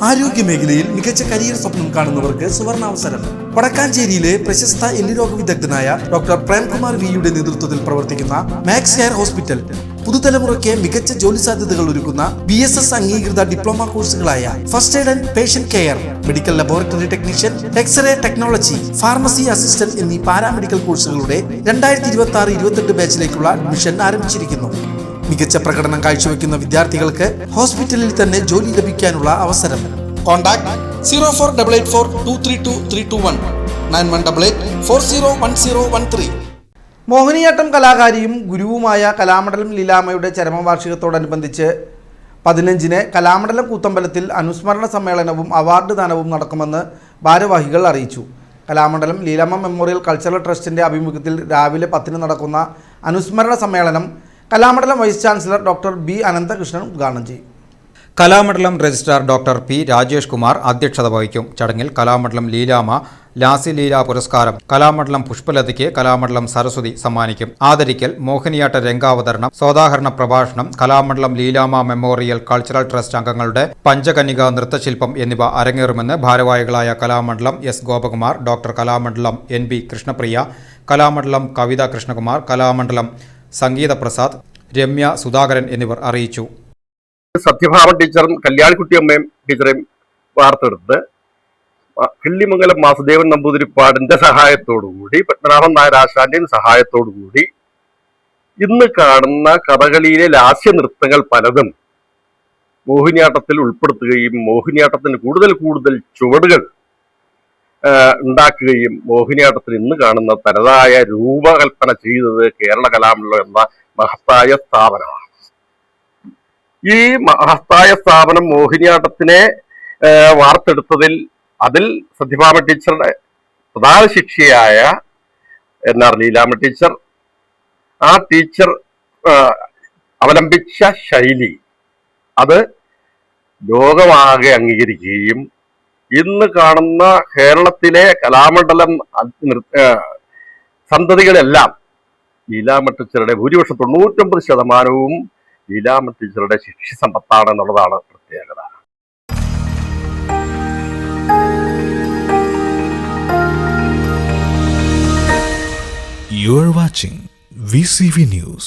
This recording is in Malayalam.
ആരോഗ്യമേഖലയിൽ മികച്ച കരിയർ സ്വപ്നം കാണുന്നവർക്ക് സുവർണാവസരം. വടക്കാഞ്ചേരിയിലെ പ്രശസ്ത എല്ലുരോഗ വിദഗ്ധനായ ഡോക്ടർ പ്രേംകുമാർ വിയുടെ നേതൃത്വത്തിൽ പ്രവർത്തിക്കുന്ന മാക്സ് ഹെയർ ഹോസ്പിറ്റൽ പുതുതലമുറയ്ക്ക് മികച്ച ജോലി സാധ്യതകൾ ഒരുക്കുന്ന BSS അംഗീകൃത ഡിപ്ലോമ കോഴ്സുകളായ first aid and patient care, medical laboratory technician, x-ray technology, pharmacy assistant എന്നീ പാരാമെഡിക്കൽ കോഴ്സുകളുടെ 2026-28 ബാച്ചിലേക്കുള്ള അഡ്മിഷൻ ആരംഭിച്ചിരിക്കുന്നു. മികച്ച പ്രകടനം കാഴ്ചവെക്കുന്ന വിദ്യാർത്ഥികൾക്ക് ഹോസ്പിറ്റലിൽ തന്നെ ജോലി ലഭിക്കാനുള്ള അവസരം. കോൺടാക്ട് 0488423231 9188401013. മോഹിനിയാട്ടം കലാകാരിയും ഗുരുവുമായ കലാമണ്ഡലം ലീലാമ്മയുടെ ചരമവാർഷികത്തോടനുബന്ധിച്ച് 15-ന് കലാമണ്ഡലം കൂത്തമ്പലത്തിൽ അനുസ്മരണ സമ്മേളനവും അവാർഡ് ദാനവും നടക്കുമെന്ന് ഭാരവാഹികൾ അറിയിച്ചു. കലാമണ്ഡലം ലീലാമ്മ മെമ്മോറിയൽ കൾച്ചറൽ ട്രസ്റ്റിൻ്റെ ആഭിമുഖ്യത്തിൽ രാവിലെ 10-ന് നടക്കുന്ന അനുസ്മരണ സമ്മേളനം Kalamandalam vice chancellor doctor B. Ananthakrishnan ഉദ്ഘാടനം ചെയ്യും. Kalamandalam registrar doctor P. Rajesh Kumar അധ്യക്ഷത വഹിക്കും. ചടങ്ങിൽ കലാമണ്ഡലം ലീലാമ്മ ലാസി ലീല പുരസ്കാരം കലാമണ്ഡലം പുഷ്പലതയ്ക്ക് കലാമണ്ഡലം സരസ്വതി സമ്മാനിക്കും. ആദരിക്കൽ, മോഹിനിയാട്ട രംഗാവതരണം, സോദാഹരണ പ്രഭാഷണം, Kalamandalam Leelamma memorial cultural trust അംഗങ്ങളുടെ പഞ്ചകന്യക നൃത്തശില്പം എന്നിവ അരങ്ങേറുമെന്ന് ഭാരവാഹികളായ Kalamandalam S. Gopakumar, doctor Kalamandalam NB Krishnapriya, Kalamandalam Kavitha Krishnakumar, Kalamandalam Sangeetha Prasad, Ramya Sudhakaran എന്നിവർ അറിയിച്ചു. സത്യഭാമ ടീച്ചറും കല്യാണിക്കുട്ടിയമ്മയും ടീച്ചറെയും വാർത്തെടുത്ത് കിള്ളിമംഗലം വാസുദേവൻ നമ്പൂതിരിപ്പാടിന്റെ സഹായത്തോടുകൂടി, പത്മനാഭൻ നായർ ആശാന്റെയും സഹായത്തോടുകൂടി ഇന്ന് കാണുന്ന കഥകളിയിലെ ലാസ്യ നൃത്തങ്ങൾ പലതും മോഹിനിയാട്ടത്തിൽ ഉൾപ്പെടുത്തുകയും മോഹിനിയാട്ടത്തിന് കൂടുതൽ ചുവടുകൾ ഉണ്ടാക്കുകയും മോഹിനിയാട്ടത്തിൽ ഇന്ന് കാണുന്ന തനതായ രൂപകൽപ്പന ചെയ്തത് കേരള കലാമണ്ഡലം എന്ന മഹത്തായ സ്ഥാപനമാണ്. ഈ മഹത്തായ സ്ഥാപനം മോഹിനിയാട്ടത്തിനെ വാർത്തെടുത്തതിൽ അതിൽ സത്യഭാമ ടീച്ചറുടെ പ്രധാന ശിക്ഷയായ NR ലീലാമ്മ ടീച്ചർ, ആ ടീച്ചർ അവലംബിച്ച ശൈലി അത് ലോകമാകെ അംഗീകരിക്കുകയും ഇന്ന് കാണുന്ന കേരളത്തിലെ കലാമണ്ഡലം സന്തതികളെല്ലാം ലീലാമ്മ ടീച്ചറുടെ ഭൂരിപക്ഷം 99% ലീലാമ്മ ടീച്ചറുടെ ശിക്ഷ സമ്പത്താണ് എന്നുള്ളതാണ് പ്രത്യേകത. You are watching VCV News.